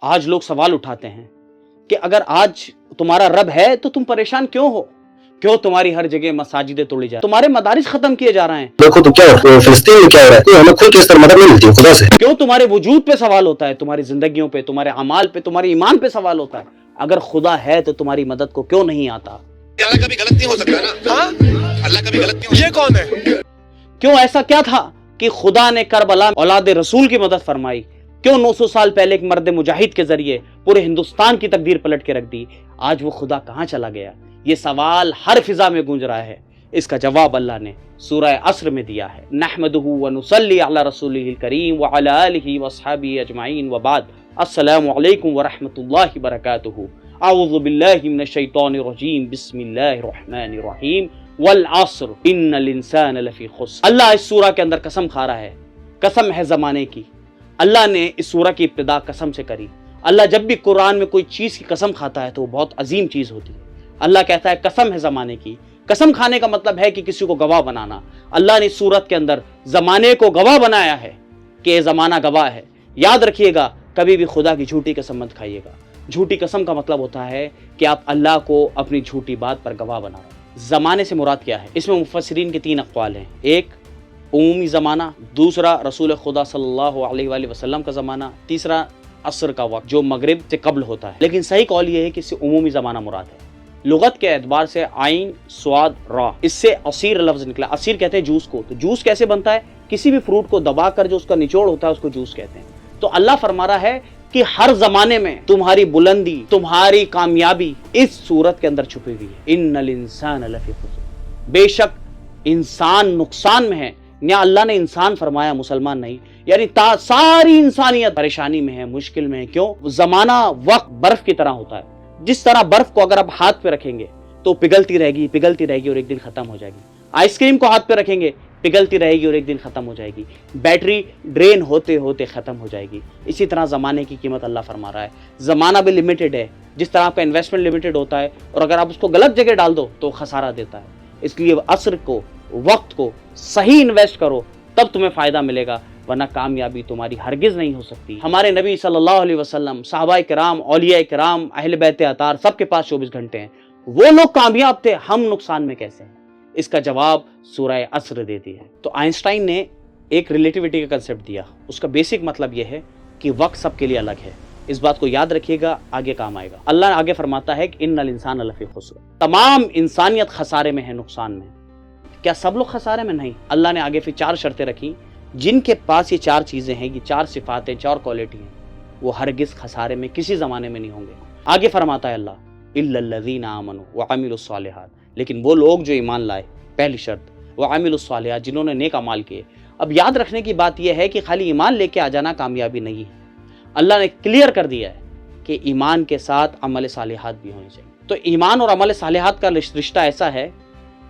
آج لوگ سوال اٹھاتے ہیں کہ اگر آج تمہارا رب ہے تو تم پریشان کیوں ہو؟ کیوں تمہاری ہر جگہ مساجدیں توڑی جا رہی ہیں؟ تمہارے مدارس ختم کیے جا رہے ہیں؟ دیکھو تو کیا فلسطین میں کیا ہو رہا ہے، ہمیں کھل کے اس طرح مدد نہیں ملتی خدا سے. کیوں تمہارے وجود پہ سوال ہوتا ہے، تمہاری زندگیوں پہ، تمہارے اعمال پہ، تمہارے ایمان پہ سوال ہوتا ہے؟ اگر خدا ہے تو تمہاری مدد کو کیوں نہیں آتا؟ اللہ کا بھی غلط نہیں ہو سکتا نا. ہاں اللہ کا بھی غلط نہیں ہو سکتا. یہ کون ہے؟ کیوں ایسا کیا تھا کہ خدا نے کربلا اولاد رسول کی مدد فرمائی؟ کیوں 900 سال پہلے ایک مرد مجاہد کے ذریعے پورے ہندوستان کی تقدیر پلٹ کے رکھ دی؟ آج وہ خدا کہاں چلا گیا؟ یہ سوال ہر فضا میں گونج رہا ہے. اس کا جواب اللہ نے سورہ عصر میں دیا ہے. نحمدہ ونصلی علی رسولہ الکریم وعلی آلہ واصحابہ اجمعین وبعد. السلام علیکم ورحمۃ اللہ وبرکاتہ. اعوذ باللہ من الشیطان الرجیم. بسم اللہ الرحمن الرحیم. والعصر ان الانسان لفی خسر. اللہ اس سورہ کے اندر قسم کھا رہا ہے، قسم ہے زمانے کی. اللہ نے اس سورہ کی ابتدا قسم سے کری. اللہ جب بھی قرآن میں کوئی چیز کی قسم کھاتا ہے تو وہ بہت عظیم چیز ہوتی ہے. اللہ کہتا ہے قسم ہے زمانے کی. قسم کھانے کا مطلب ہے کہ کسی کو گواہ بنانا. اللہ نے اس سورت کے اندر زمانے کو گواہ بنایا ہے کہ یہ زمانہ گواہ ہے. یاد رکھیے گا، کبھی بھی خدا کی جھوٹی قسم مت کھائیے گا. جھوٹی قسم کا مطلب ہوتا ہے کہ آپ اللہ کو اپنی جھوٹی بات پر گواہ بنا رہے ہیں. زمانے سے مراد کیا ہے؟ اس میں مفسرین کے 3 اقوال ہیں. ایک عمومی زمانہ، دوسرا رسول خدا صلی اللہ علیہ وآلہ وسلم کا زمانہ، تیسرا عصر کا وقت جو مغرب سے قبل ہوتا ہے. لیکن صحیح قول یہ ہے کہ اس سے عمومی زمانہ مراد ہے. لغت کے اعتبار سے عین صاد را، اس سے عصیر لفظ نکلا. عصیر کہتے ہیں جوس کو. تو جوس کیسے بنتا ہے؟ کسی بھی فروٹ کو دبا کر جو اس کا نچوڑ ہوتا ہے اس کو جوس کہتے ہیں. تو اللہ فرما رہا ہے کہ ہر زمانے میں تمہاری بلندی، تمہاری کامیابی اس صورت کے اندر چھپی ہوئی ہے. ان الانسان لفی خسر. بے شک انسان نقصان میں ہے. یا اللہ نے انسان فرمایا، مسلمان نہیں. یعنی ساری انسانیت پریشانی میں ہے، مشکل میں ہے. کیوں؟ زمانہ وقت برف کی طرح ہوتا ہے. جس طرح برف کو اگر آپ ہاتھ پہ رکھیں گے تو پگھلتی رہے گی، پگھلتی رہے گی اور ایک دن ختم ہو جائے گی. آئس کریم کو ہاتھ پہ رکھیں گے، پگھلتی رہے گی اور ایک دن ختم ہو جائے گی. بیٹری ڈرین ہوتے ہوتے ختم ہو جائے گی. اسی طرح زمانے کی قیمت اللہ فرما رہا ہے. زمانہ بھی لمیٹڈ ہے. جس طرح آپ کا انویسٹمنٹ لمیٹڈ ہوتا ہے اور اگر آپ اس کو غلط جگہ ڈال دو تو خسارہ دیتا ہے. اس لیے عصر کو، وقت کو صحیح انویسٹ کرو، تب تمہیں فائدہ ملے گا، ورنہ کامیابی تمہاری ہرگز نہیں ہو سکتی. ہمارے نبی صلی اللہ علیہ وسلم، صحابہ کرام، اولیاء کرام، اہل بیت اطہار، سب کے پاس 24 گھنٹے ہیں. وہ لوگ کامیاب تھے، ہم نقصان میں کیسے ہیں؟ اس کا جواب سورہ عصر دیتی ہے. تو آئنسٹائن نے ایک ریلیٹیوٹی کا کنسیپٹ دیا. اس کا بیسک مطلب یہ ہے کہ وقت سب کے لیے الگ ہے. اس بات کو یاد رکھیے گا، آگے کام آئے گا. اللہ آگے فرماتا ہے کہ ان الانسان لفی خسر. تمام انسانیت خسارے میں ہے، نقصان میں. کیا سب لوگ خسارے میں؟ نہیں. اللہ نے آگے پھر 4 شرطیں رکھی. جن کے پاس یہ 4 چیزیں ہیں، یہ 4 صفاتیں، 4 کوالٹی ہیں، وہ ہرگز خسارے میں کسی زمانے میں نہیں ہوں گے. آگے فرماتا ہے اللہ الا الذین آمنوا وعملوا الصالحات. لیکن وہ لوگ جو ایمان لائے، پہلی شرط وعملوا الصالحات، جنہوں نے نیک اعمال کیے. اب یاد رکھنے کی بات یہ ہے کہ خالی ایمان لے کے آ جانا کامیابی نہیں ہے. اللہ نے کلیئر کر دیا ہے کہ ایمان کے ساتھ عمل صالحات بھی ہونے چاہیے. تو ایمان اور عمل صالحات کا رشتہ ایسا ہے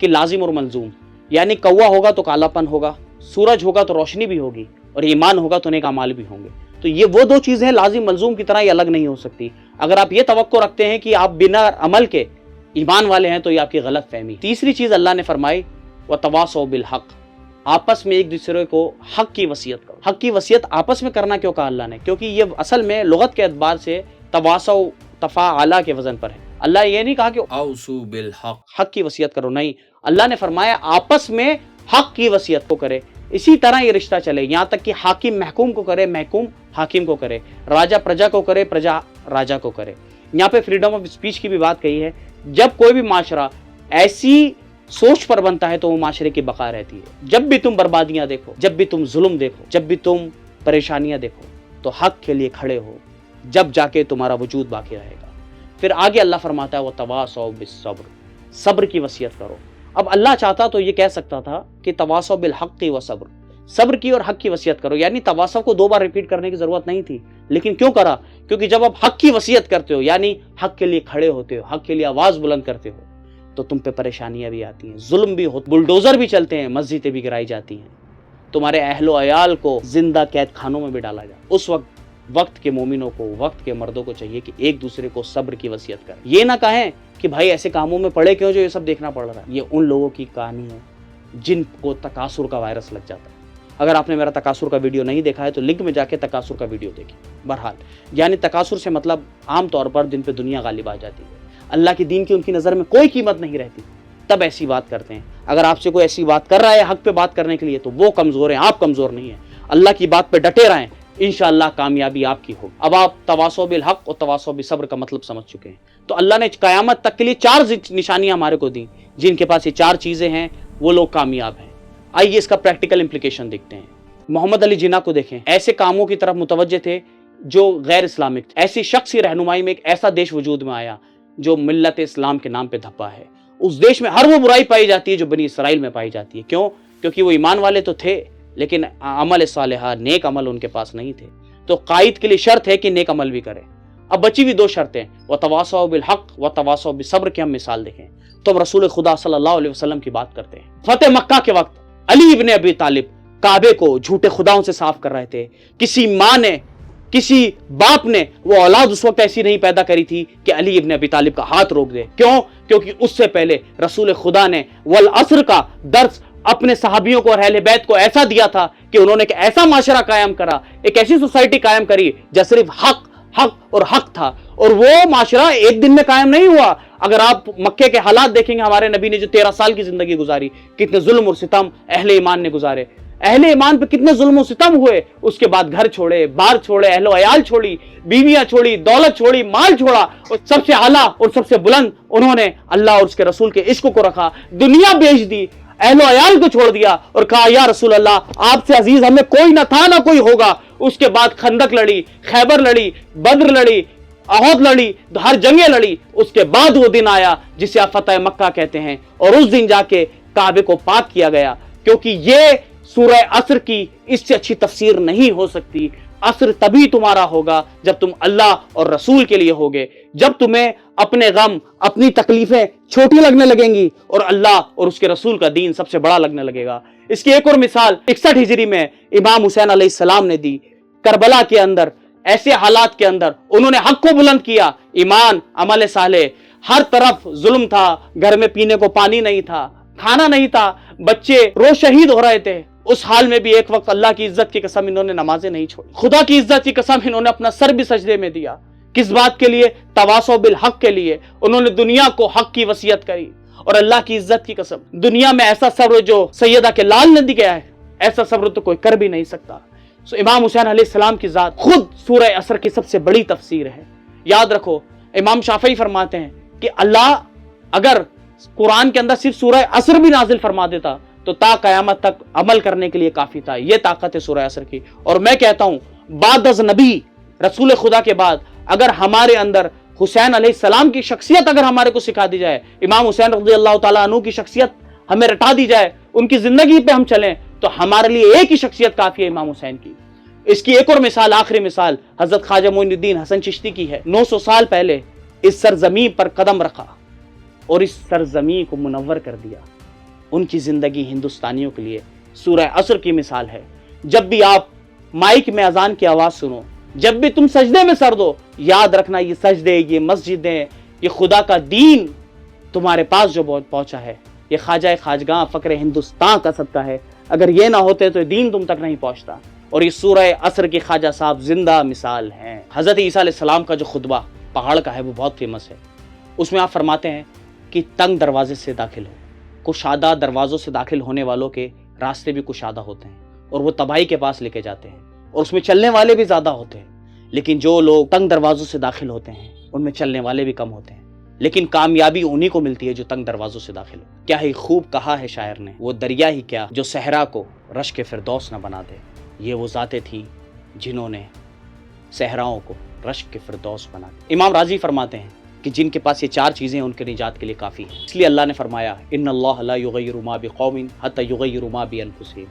کہ لازم اور ملزوم. یعنی کوا ہوگا تو کالا پن ہوگا، سورج ہوگا تو روشنی بھی ہوگی، اور ایمان ہوگا تو نیک اعمال بھی ہوں گے. تو یہ وہ 2 چیزیں لازم ملزوم کی طرح یہ الگ نہیں ہو سکتی. اگر آپ یہ توقع رکھتے ہیں کہ آپ بنا عمل کے ایمان والے ہیں تو یہ آپ کی غلط فہمی. تیسری چیز اللہ نے فرمائی وتواصوا بالحق. آپس میں ایک دوسرے کو حق کی وصیت کرو. حق کی وصیت آپس میں کرنا کیوں کہا اللہ نے؟ کیونکہ یہ اصل میں لغت کے اعتبار سے تواصوا تفاعلا کے وزن پر ہے. اللہ یہ نہیں کہا کہ اوصوا بالحق، حق کی وصیت کرو، نہیں. اللہ نے فرمایا آپس میں حق کی وصیت کو کرے. اسی طرح یہ رشتہ چلے، یہاں تک کہ حاکم محکوم کو کرے، محکوم حاکم کو کرے، راجا پرجا کو کرے، پرجا راجا کو کرے. یہاں پہ فریڈم آف اسپیچ کی بھی بات کہی ہے. جب کوئی بھی معاشرہ ایسی سوچ پر بنتا ہے تو وہ معاشرے کی بقا رہتی ہے. جب بھی تم بربادیاں دیکھو، جب بھی تم ظلم دیکھو، جب بھی تم پریشانیاں دیکھو، تو حق کے لیے کھڑے ہو، جب جا کے تمہارا وجود باقی رہے گا. پھر آگے اللہ فرماتا ہے وتواصوا بالصبر. صبر کی وصیت کرو. اب اللہ چاہتا تو یہ کہہ سکتا تھا کہ تواصوا بالحق و صبر، صبر کی اور حق کی وصیت کرو. یعنی تواصوا کو 2 بار ریپیٹ کرنے کی ضرورت نہیں تھی. لیکن کیوں کرا؟ کیونکہ جب آپ حق کی وصیت کرتے ہو، یعنی حق کے لیے کھڑے ہوتے ہو، حق کے لیے آواز بلند کرتے ہو، تو تم پہ پریشانیاں بھی آتی ہیں، ظلم بھی ہوتا، بلڈوزر بھی چلتے ہیں، مسجدیں بھی گرائی جاتی ہیں، تمہارے اہل و عیال کو زندہ قید خانوں میں بھی ڈالا جاتا. اس وقت کے مومنوں کو، وقت کے مردوں کو چاہیے کہ ایک دوسرے کو صبر کی وصیت کریں. یہ نہ کہیں کہ بھائی ایسے کاموں میں پڑے کیوں جو یہ سب دیکھنا پڑ رہا ہے. یہ ان لوگوں کی کہانی ہے جن کو تکاثر کا وائرس لگ جاتا ہے. اگر آپ نے میرا تکاثر کا ویڈیو نہیں دیکھا ہے تو لنک میں جا کے تکاثر کا ویڈیو دیکھیں. بہرحال یعنی تکاثر سے مطلب عام طور پر جن پہ دنیا غالب آ جاتی ہے, اللہ کے دین کی ان کی نظر میں کوئی قیمت نہیں رہتی, تب ایسی بات کرتے ہیں. اگر آپ سے کوئی ایسی بات کر رہا ہے حق پہ بات کرنے کے لیے تو وہ کمزور ہیں, آپ کمزور نہیں ہیں. اللہ کی بات پہ ڈٹے رہیں, انشاءاللہ کامیابی آپ کی ہوگی. اب آپ تواصو بالحق اور تواصو بالصبر کا مطلب سمجھ چکے ہیں. تو اللہ نے قیامت تک کے لیے 4 نشانیاں ہمارے کو دیں, جن کے پاس یہ 4 چیزیں ہیں وہ لوگ کامیاب ہیں. آئیے اس کا پریکٹیکل امپلیکیشن دیکھتے ہیں. محمد علی جناح کو دیکھیں, ایسے کاموں کی طرف متوجہ تھے جو غیر اسلامک. ایسی شخص کی رہنمائی میں ایک ایسا دیش وجود میں آیا جو ملت اسلام کے نام پہ دھپا ہے. اس دیش میں ہر وہ برائی پائی جاتی ہے جو بنی اسرائیل میں پائی جاتی ہے. کیوں؟ کیونکہ وہ ایمان والے تو تھے لیکن عمل صالحہ, نیک عمل ان کے پاس نہیں تھے. تو قائد کے لیے شرط ہے کہ نیک عمل بھی کرے. اب بچی ہوئی 2 شرطیں, وتواصوا بالحق وتواصوا بالصبر کی ہم مثال دیکھیں تو ہم رسول خدا صلی اللہ علیہ وسلم کی بات کرتے ہیں. فتح مکہ کے وقت علی ابن ابی طالب کعبے کو جھوٹے خداؤں سے صاف کر رہے تھے. کسی ماں نے, کسی باپ نے وہ اولاد اس وقت ایسی نہیں پیدا کری تھی کہ علی ابن ابی طالب کا ہاتھ روک دے. کیوں؟ کیونکہ اس سے پہلے رسول خدا نے والعصر کا درس اپنے صحابیوں کو اور اہل بیت کو ایسا دیا تھا کہ انہوں نے ایک ایسا معاشرہ قائم کرا, ایک ایسی سوسائٹی قائم کری جہاں صرف حق اور حق تھا. اور وہ معاشرہ ایک دن میں قائم نہیں ہوا. اگر آپ مکے کے حالات دیکھیں گے, ہمارے نبی نے جو 13 سال کی زندگی گزاری, کتنے ظلم اور ستم اہل ایمان نے گزارے, اہل ایمان پہ کتنے ظلم و ستم ہوئے. اس کے بعد گھر چھوڑے, بار چھوڑے, اہل و عیال چھوڑی, بیویاں چھوڑی, دولت چھوڑی, مال چھوڑا, اور سب سے اعلیٰ اور سب سے بلند انہوں نے اللہ اور اس کے رسول کے عشق کو رکھا. دنیا بیچ دی, اہل و عیال کو چھوڑ دیا اور کہا یا رسول اللہ آپ سے عزیز ہمیں کوئی نہ تھا نہ کوئی ہوگا. اس کے بعد خندق لڑی, خیبر لڑی, بدر لڑی, احد لڑی, ہر جنگیں لڑی. اس کے بعد وہ دن آیا جسے آپ فتح مکہ کہتے ہیں, اور اس دن جا کے کعبے کو پاک کیا گیا. کیونکہ یہ سورہ عصر کی اس سے اچھی تفسیر نہیں ہو سکتی. عصر تبھی تمہارا ہوگا جب تم اللہ اور رسول کے لیے ہوگے, جب تمہیں اپنے غم, اپنی تکلیفیں چھوٹی لگنے لگیں گی اور اللہ اور اس کے رسول کا دین سب سے بڑا لگنے لگے گا. اس کی ایک اور مثال 61 ہجری میں امام حسین علیہ السلام نے دی. کربلا کے اندر ایسے حالات کے اندر انہوں نے حق کو بلند کیا, ایمان, عمل صالح. ہر طرف ظلم تھا, گھر میں پینے کو پانی نہیں تھا, کھانا نہیں تھا, بچے روز شہید ہو رہے تھے. اس حال میں بھی ایک وقت اللہ کی عزت کی قسم انہوں نے نمازیں نہیں چھوڑی, خدا کی عزت کی قسم انہوں نے اپنا سر بھی سجدے میں دیا. کس بات کے لیے؟ تواصو بالحق کے لیے. انہوں نے دنیا کو حق کی وصیت کری. اور اللہ کی عزت کی قسم, دنیا میں ایسا صبر جو سیدہ کے لال نے دیا ہے, ایسا صبر تو کوئی کر بھی نہیں سکتا. امام حسین علیہ السلام کی ذات خود سورہ عصر کی سب سے بڑی تفسیر ہے. یاد رکھو, امام شافعی فرماتے ہیں کہ اللہ اگر قرآن کے اندر صرف سورہ عصر بھی نازل فرما دیتا تو تا قیامت تک عمل کرنے کے لیے کافی تھا. یہ طاقت ہے سورہ عصر کی. اور میں کہتا ہوں بعد از نبی, رسول خدا کے بعد اگر ہمارے اندر حسین علیہ السلام کی شخصیت اگر ہمارے کو سکھا دی جائے, امام حسین رضی اللہ تعالیٰ عنہ کی شخصیت ہمیں رٹا دی جائے, ان کی زندگی پہ ہم چلیں, تو ہمارے لیے ایک ہی شخصیت کافی ہے, امام حسین کی. اس کی ایک اور مثال, آخری مثال حضرت خواجہ معین الدین حسن چشتی کی ہے. 900 سال پہلے اس سرزمین پر قدم رکھا اور اس سرزمین کو منور کر دیا. ان کی زندگی ہندوستانیوں کے لیے سورہ عصر کی مثال ہے. جب بھی آپ مائک میں اذان کی آواز سنو, جب بھی تم سجدے میں سر دو, یاد رکھنا یہ سجدے, یہ مسجدیں, یہ خدا کا دین تمہارے پاس جو پہنچا ہے, یہ خواجہ خواجگاں فقر ہندوستان کا صدقہ ہے. اگر یہ نہ ہوتے تو دین تم تک نہیں پہنچتا. اور یہ سورہ عصر کے خواجہ صاحب زندہ مثال ہیں. حضرت عیسیٰ علیہ السلام کا جو خطبہ پہاڑ کا ہے وہ بہت فیمس ہے. اس میں آپ فرماتے ہیں کہ تنگ دروازے سے داخل ہو, کشادہ دروازوں سے داخل ہونے والوں کے راستے بھی کشادہ ہوتے ہیں اور وہ تباہی کے پاس لے کے جاتے ہیں, اور اس میں چلنے والے بھی زیادہ ہوتے ہیں. لیکن جو لوگ تنگ دروازوں سے داخل ہوتے ہیں ان میں چلنے والے بھی کم ہوتے ہیں. لیکن کامیابی انہی کو ملتی ہے جو تنگ دروازوں سے داخل ہو. کیا ہی خوب کہا ہے شاعر نے, وہ دریا ہی کیا جو صحرا کو رشک فردوس نہ بنا دے. یہ وہ ذاتیں تھیں جنہوں نے صحراؤں کو رشک فردوس بنا دیا. امام راضی فرماتے ہیں کہ جن کے پاس یہ 4 چیزیں ان کے نجات کے لیے کافی ہیں. اس لیے اللہ نے فرمایا ان اللہ لا یغیر ما بقوم حتی یغیروا ما بانفسہم.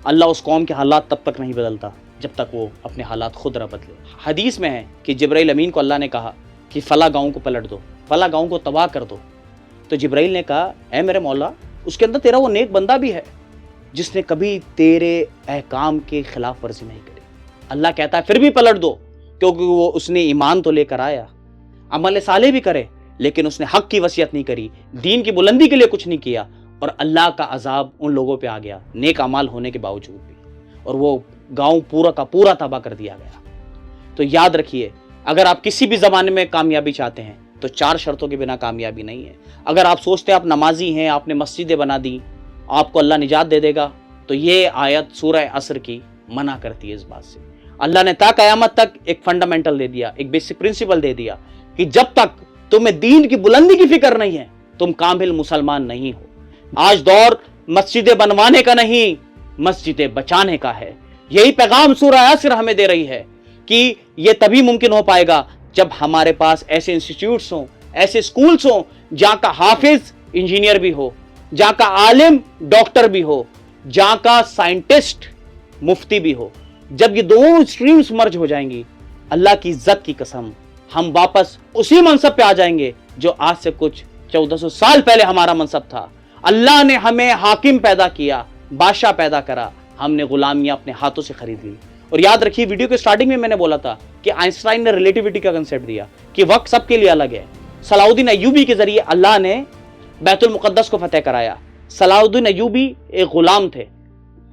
اللہ اس قوم کے حالات تب تک نہیں بدلتا جب تک وہ اپنے حالات خود نہ بدلے. حدیث میں ہے کہ جبرائیل امین کو اللہ نے کہا کہ فلاں گاؤں کو پلٹ دو, فلاں گاؤں کو تباہ کر دو. تو جبرائیل نے کہا اے میرے مولا, اس کے اندر تیرا وہ نیک بندہ بھی ہے جس نے کبھی تیرے احکام کے خلاف ورزی نہیں کری. اللہ کہتا ہے پھر بھی پلٹ دو, کیونکہ وہ اس نے ایمان تو لے کر آیا, عمل صالح بھی کرے, لیکن اس نے حق کی وصیت نہیں کری, دین کی بلندی کے لیے کچھ نہیں کیا, اور اللہ کا عذاب ان لوگوں پہ آ گیا نیک اعمال ہونے کے باوجود بھی. اور وہ گاؤں پورا کا پورا تباہ کر دیا گیا۔ تو یاد رکھیے، اگر آپ کسی بھی زمانے میں کامیابی چاہتے ہیں تو 4 شرطوں کے بنا کامیابی نہیں ہے۔ اگر آپ سوچتے ہیں آپ نمازی ہیں، آپ نے مسجدیں بنا دی، آپ کو اللہ نجات دے دے گا، تو یہ آیت سورہ عصر کی منع کرتی ہے اس بات سے۔ اللہ نے تا قیامت تک ایک فنڈامنٹل دے دیا، ایک بیسک پرنسپل دے دیا کہ جب تک تمہیں دین کی بلندی کی فکر نہیں ہے تم کامل مسلمان نہیں ہو۔ آج دور مسجدیں بنوانے کا نہیں، مسجدیں بچانے کا ہے۔ یہی پیغام سورہ عصر ہمیں دے رہی ہے کہ یہ تبھی ممکن ہو پائے گا جب ہمارے پاس ایسے انسٹیٹیوٹس ہوں، ایسے سکولز ہوں جہاں کا حافظ انجینئر بھی ہو، جہاں کا عالم ڈاکٹر بھی ہو، جہاں کا سائنٹسٹ مفتی بھی ہو۔ جب یہ دونوں اسٹریمز مرج ہو جائیں گی، اللہ کی عزت کی قسم ہم واپس اسی منصب پہ آ جائیں گے جو آج سے کچھ 1400 سال پہلے ہمارا منصب تھا۔ اللہ نے ہمیں حاکم پیدا کیا، بادشاہ پیدا کرا، ہم نے غلامیاں اپنے ہاتھوں سے خرید لی۔ اور یاد رکھیے، ویڈیو کے سٹارٹنگ میں نے بولا تھا کہ آئنسٹائن نے ریلیٹیوٹی کا کنسیپٹ دیا کہ وقت سب کے لیے الگ ہے۔ صلاح الدین ایوبی کے ذریعے اللہ نے بیت المقدس کو فتح کرایا۔ صلاح الدین ایوبی ایک غلام تھے۔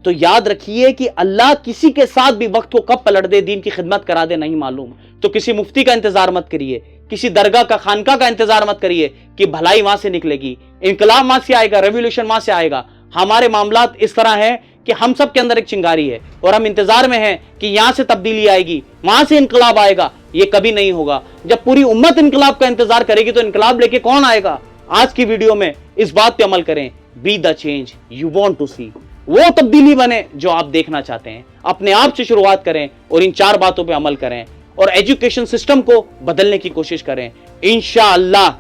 تو یاد رکھیے کہ اللہ کسی کے ساتھ بھی وقت کو کب پلٹ دے، دین کی خدمت کرا دے، نہیں معلوم۔ تو کسی مفتی کا انتظار مت کریے، کسی درگاہ کا، خانقاہ کا انتظار مت کریے کہ بھلائی وہاں سے نکلے گی، انقلاب وہاں سے آئے گا، ریولیوشن وہاں سے آئے گا۔ ہمارے معاملات اس طرح ہیں کہ ہم سب کے اندر ایک چنگاری ہے اور ہم انتظار میں ہیں کہ یہاں سے تبدیلی آئے گی، وہاں سے انقلاب آئے گا۔ یہ کبھی نہیں ہوگا۔ جب پوری امت انقلاب کا انتظار کرے گی تو انقلاب لے کے کون آئے گا؟ آج کی ویڈیو میں اس بات پہ عمل کریں، be the change you want to see, وہ تبدیلی بنے جو آپ دیکھنا چاہتے ہیں۔ اپنے آپ سے شروعات کریں اور ان 4 باتوں پہ عمل کریں اور ایجوکیشن سسٹم کو بدلنے کی کوشش کریں۔ انشاءاللہ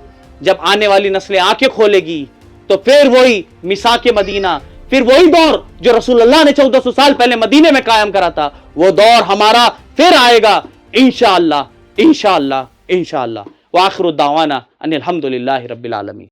جب آنے والی نسلیں آنکھیں کھولے گی تو پھر وہی میثاق مدینہ، پھر وہی دور جو رسول اللہ نے 1400 سال پہلے مدینے میں قائم کرا تھا، وہ دور ہمارا پھر آئے گا انشاءاللہ انشاءاللہ انشاءاللہ۔ وآخر الدعوانا ان الحمدللہ رب العالمین۔